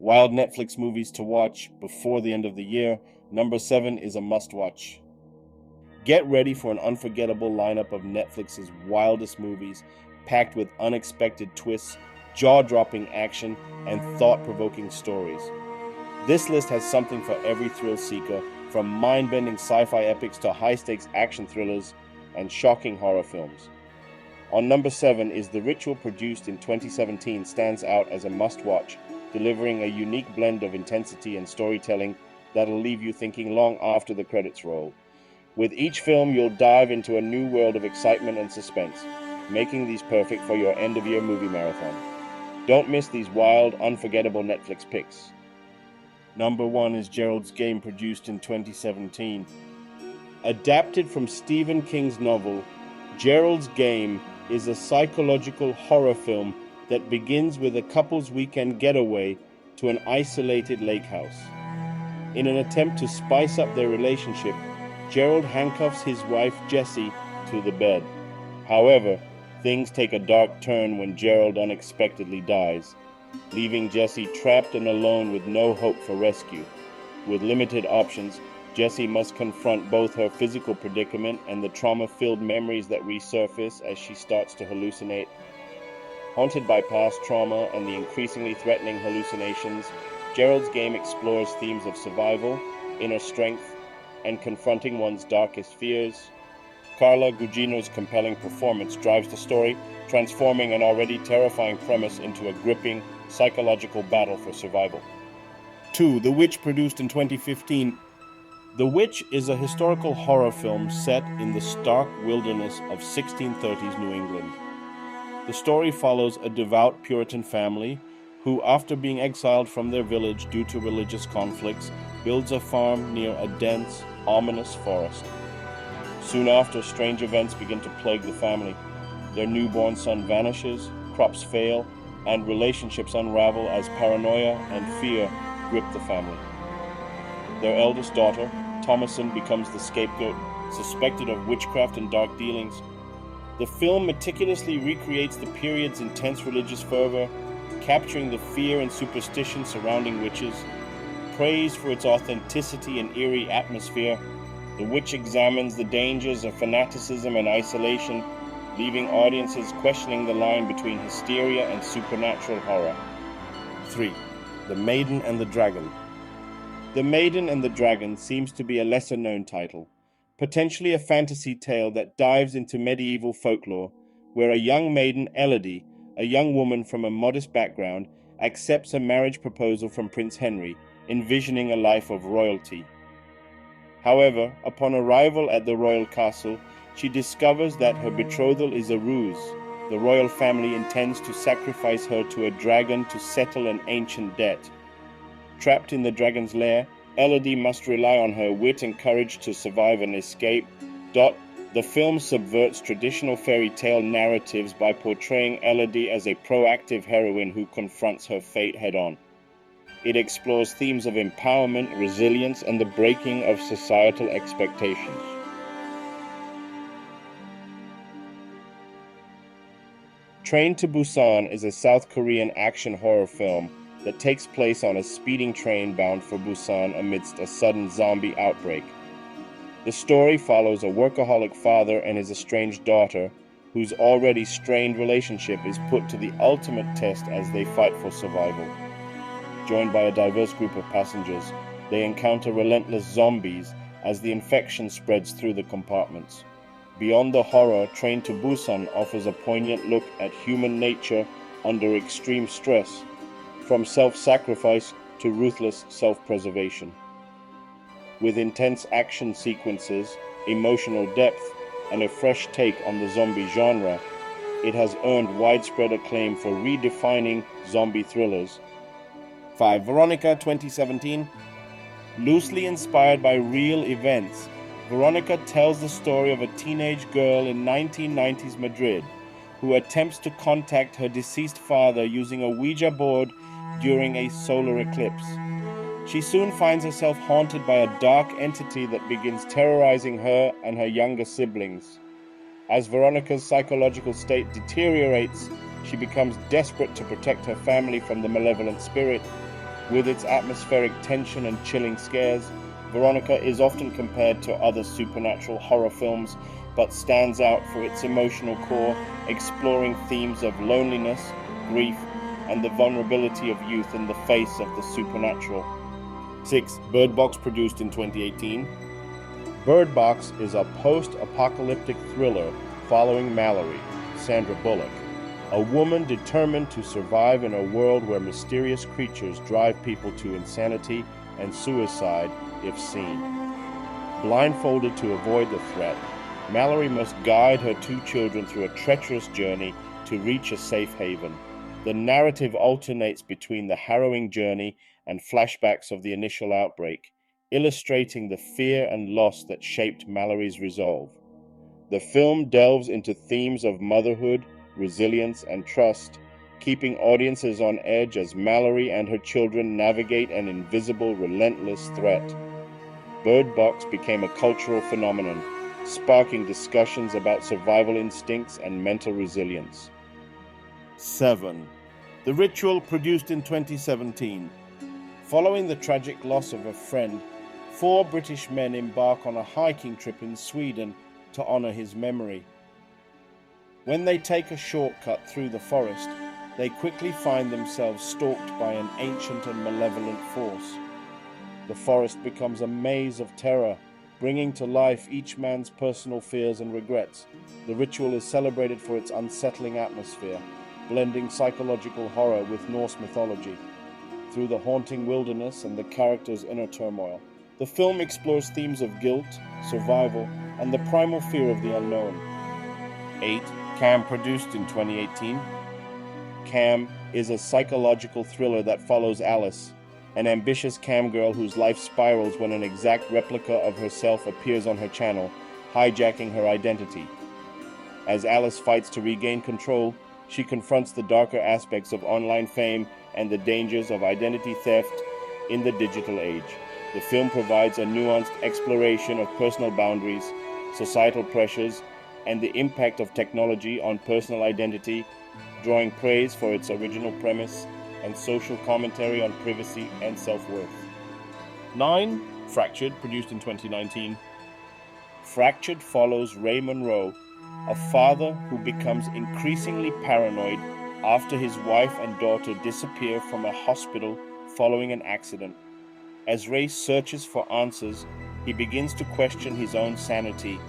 Wild Netflix movies to watch before the end of the year. Number 7 is a must-watch. Get ready for an unforgettable lineup of Netflix's wildest movies, packed with unexpected twists, jaw-dropping action, and thought-provoking stories. This list has something for every thrill seeker, from mind-bending sci-fi epics to high-stakes action thrillers and shocking horror films. On number 7 is The Ritual, produced in 2017, stands out as a must-watch, delivering a unique blend of intensity and storytelling that'll leave you thinking long after the credits roll. With each film, you'll dive into a new world of excitement and suspense, making these perfect for your end-of-year movie marathon. Don't miss these wild, unforgettable Netflix picks. Number 1 is Geralds Game, produced in 2017. Adapted from Stephen King's novel, Geralds Game is a psychological horror film that begins with a couple's weekend getaway to an isolated lake house. In an attempt to spice up their relationship, Gerald handcuffs his wife Jessie to the bed. However, things take a dark turn when Gerald unexpectedly dies, leaving Jessie trapped and alone with no hope for rescue. With limited options, Jessie must confront both her physical predicament and the trauma-filled memories that resurface as she starts to hallucinate. Haunted by past trauma and the increasingly threatening hallucinations, Gerald's Game explores themes of survival, inner strength, and confronting one's darkest fears. Carla Gugino's compelling performance drives the story, transforming an already terrifying premise into a gripping, psychological battle for survival. 2. The Witch, produced in 2015. The Witch is a historical horror film set in the stark wilderness of 1630s New England. The story follows a devout Puritan family who, after being exiled from their village due to religious conflicts, builds a farm near a dense, ominous forest. Soon after, strange events begin to plague the family. Their newborn son vanishes, crops fail, and relationships unravel as paranoia and fear grip the family. Their eldest daughter, Thomasin, becomes the scapegoat, suspected of witchcraft and dark dealings. The film meticulously recreates the period's intense religious fervor, capturing the fear and superstition surrounding witches. Praised for its authenticity and eerie atmosphere, The Witch examines the dangers of fanaticism and isolation, leaving audiences questioning the line between hysteria and supernatural horror. 3. The Maiden and the Dragon. The Maiden and the Dragon seems to be a lesser-known title, potentially a fantasy tale that dives into medieval folklore, where a young maiden, Elodie, a young woman from a modest background, accepts a marriage proposal from Prince Henry, envisioning a life of royalty. However, upon arrival at the royal castle, she discovers that her betrothal is a ruse. The royal family intends to sacrifice her to a dragon to settle an ancient debt. Trapped in the dragon's lair, Elodie must rely on her wit and courage to survive and escape. The film subverts traditional fairy tale narratives by portraying Elodie as a proactive heroine who confronts her fate head-on. It explores themes of empowerment, resilience, and the breaking of societal expectations. Train to Busan is a South Korean action horror film that takes place on a speeding train bound for Busan amidst a sudden zombie outbreak. The story follows a workaholic father and his estranged daughter, whose already strained relationship is put to the ultimate test as they fight for survival. Joined by a diverse group of passengers, they encounter relentless zombies as the infection spreads through the compartments. Beyond the horror, Train to Busan offers a poignant look at human nature under extreme stress, from self-sacrifice to ruthless self-preservation. With intense action sequences, emotional depth, and a fresh take on the zombie genre, it has earned widespread acclaim for redefining zombie thrillers. 5. Veronica, 2017. Loosely inspired by real events, Veronica tells the story of a teenage girl in 1990s Madrid who attempts to contact her deceased father using a Ouija board during a solar eclipse. She soon finds herself haunted by a dark entity that begins terrorizing her and her younger siblings. As Veronica's psychological state deteriorates, she becomes desperate to protect her family from the malevolent spirit. With its atmospheric tension and chilling scares, Veronica is often compared to other supernatural horror films, but stands out for its emotional core, exploring themes of loneliness, grief, and the vulnerability of youth in the face of the supernatural. 6. Bird Box, produced in 2018. Bird Box is a post-apocalyptic thriller following Mallory, Sandra Bullock, a woman determined to survive in a world where mysterious creatures drive people to insanity and suicide if seen. Blindfolded to avoid the threat, Mallory must guide her two children through a treacherous journey to reach a safe haven. The narrative alternates between the harrowing journey and flashbacks of the initial outbreak, illustrating the fear and loss that shaped Mallory's resolve. The film delves into themes of motherhood, resilience, and trust, keeping audiences on edge as Mallory and her children navigate an invisible, relentless threat. Bird Box became a cultural phenomenon, sparking discussions about survival instincts and mental resilience. 7. The Ritual, produced in 2017. Following the tragic loss of a friend, 4 British men embark on a hiking trip in Sweden to honor his memory. When they take a shortcut through the forest, they quickly find themselves stalked by an ancient and malevolent force. The forest becomes a maze of terror, bringing to life each man's personal fears and regrets. The Ritual is celebrated for its unsettling atmosphere, blending psychological horror with Norse mythology. Through the haunting wilderness and the characters' inner turmoil, the film explores themes of guilt, survival, and the primal fear of the unknown. 8. Cam, produced in 2018. Cam is a psychological thriller that follows Alice, an ambitious cam girl whose life spirals when an exact replica of herself appears on her channel, hijacking her identity. As Alice fights to regain control, she confronts the darker aspects of online fame and the dangers of identity theft in the digital age. The film provides a nuanced exploration of personal boundaries, societal pressures, and the impact of technology on personal identity, drawing praise for its original premise and social commentary on privacy and self-worth. 9. Fractured, produced in 2019. Fractured follows Ray Monroe, a father who becomes increasingly paranoid after his wife and daughter disappear from a hospital following an accident. As Ray searches for answers, he begins to question his own sanity,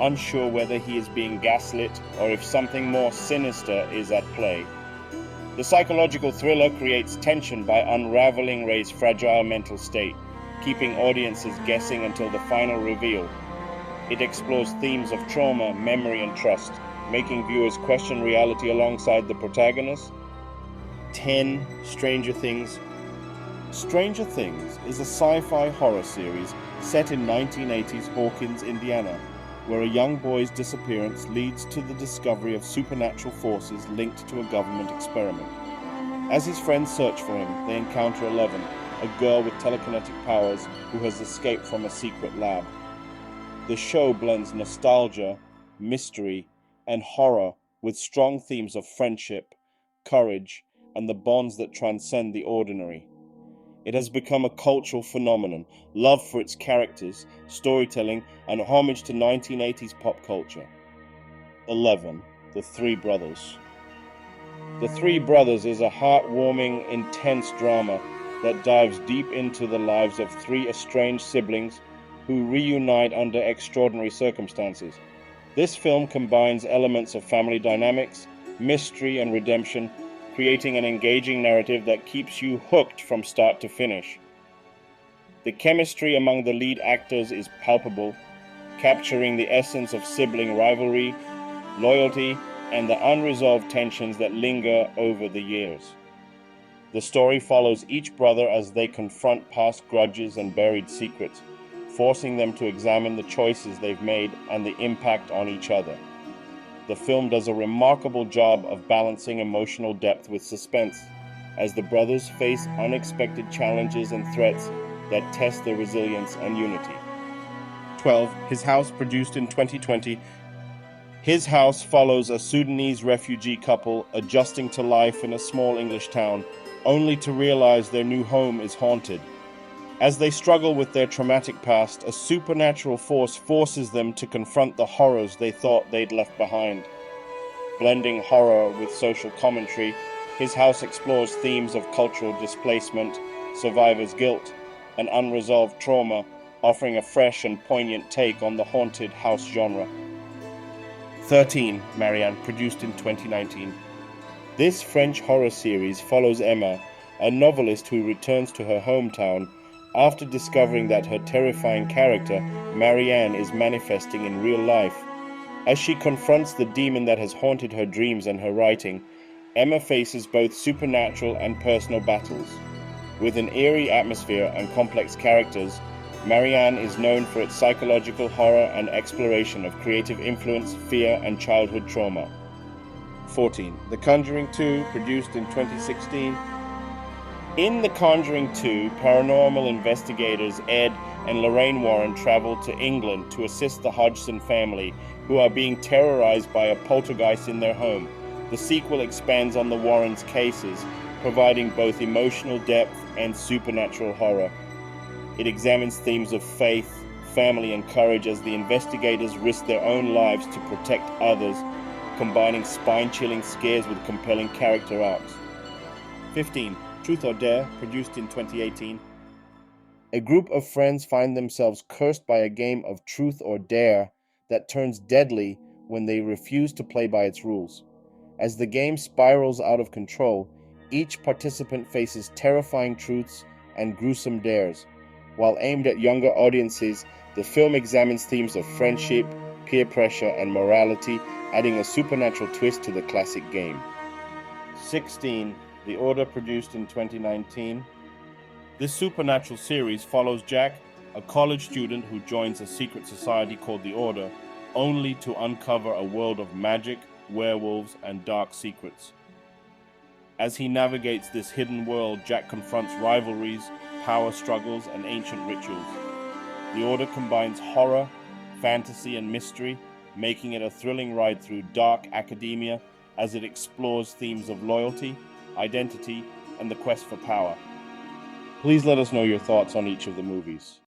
unsure whether he is being gaslit or if something more sinister is at play. The psychological thriller creates tension by unraveling Ray's fragile mental state, keeping audiences guessing until the final reveal. It explores themes of trauma, memory, and trust, making viewers question reality alongside the protagonist. 10. Stranger Things. Stranger Things is a sci-fi horror series set in 1980s Hawkins, Indiana, where a young boy's disappearance leads to the discovery of supernatural forces linked to a government experiment. As his friends search for him, they encounter Eleven, a girl with telekinetic powers who has escaped from a secret lab. The show blends nostalgia, mystery, and horror with strong themes of friendship, courage, and the bonds that transcend the ordinary. It has become a cultural phenomenon, loved for its characters, storytelling, and homage to 1980s pop culture. 11. The Three Brothers. The Three Brothers is a heartwarming, intense drama that dives deep into the lives of 3 estranged siblings who reunite under extraordinary circumstances. This film combines elements of family dynamics, mystery, and redemption, creating an engaging narrative that keeps you hooked from start to finish. The chemistry among the lead actors is palpable, capturing the essence of sibling rivalry, loyalty, and the unresolved tensions that linger over the years. The story follows each brother as they confront past grudges and buried secrets, forcing them to examine the choices they've made and the impact on each other. The film does a remarkable job of balancing emotional depth with suspense, as the brothers face unexpected challenges and threats that test their resilience and unity. 12. His House, produced in 2020. His House follows a Sudanese refugee couple adjusting to life in a small English town, only to realize their new home is haunted. As they struggle with their traumatic past, a supernatural force forces them to confront the horrors they thought they'd left behind. Blending horror with social commentary, his house explores themes of cultural displacement, survivor's guilt, and unresolved trauma, offering a fresh and poignant take on the haunted house genre. 13. Marian, produced in 2019. This French horror series follows Emma, a novelist who returns to her hometown after discovering that her terrifying character, Marian, is manifesting in real life. As she confronts the demon that has haunted her dreams and her writing, Emma faces both supernatural and personal battles. With an eerie atmosphere and complex characters, Marian is known for its psychological horror and exploration of creative influence, fear, and childhood trauma. 14. The Conjuring 2, produced in 2016. In The Conjuring 2, paranormal investigators Ed and Lorraine Warren travel to England to assist the Hodgson family, who are being terrorized by a poltergeist in their home. The sequel expands on the Warrens' cases, providing both emotional depth and supernatural horror. It examines themes of faith, family, and courage as the investigators risk their own lives to protect others, combining spine-chilling scares with compelling character arcs. 15. Truth or Dare, produced in 2018. A group of friends find themselves cursed by a game of truth or dare that turns deadly when they refuse to play by its rules. As the game spirals out of control, each participant faces terrifying truths and gruesome dares. While aimed at younger audiences, the film examines themes of friendship, peer pressure, and morality, adding a supernatural twist to the classic game. 16. The Order, produced in 2019. This supernatural series follows Jack, a college student who joins a secret society called the Order, only to uncover a world of magic, werewolves, and dark secrets. As he navigates this hidden world, Jack confronts rivalries, power struggles, and ancient rituals. The Order combines horror, fantasy, and mystery, making it a thrilling ride through dark academia as it explores themes of loyalty, identity, and the quest for power. Please let us know your thoughts on each of the movies.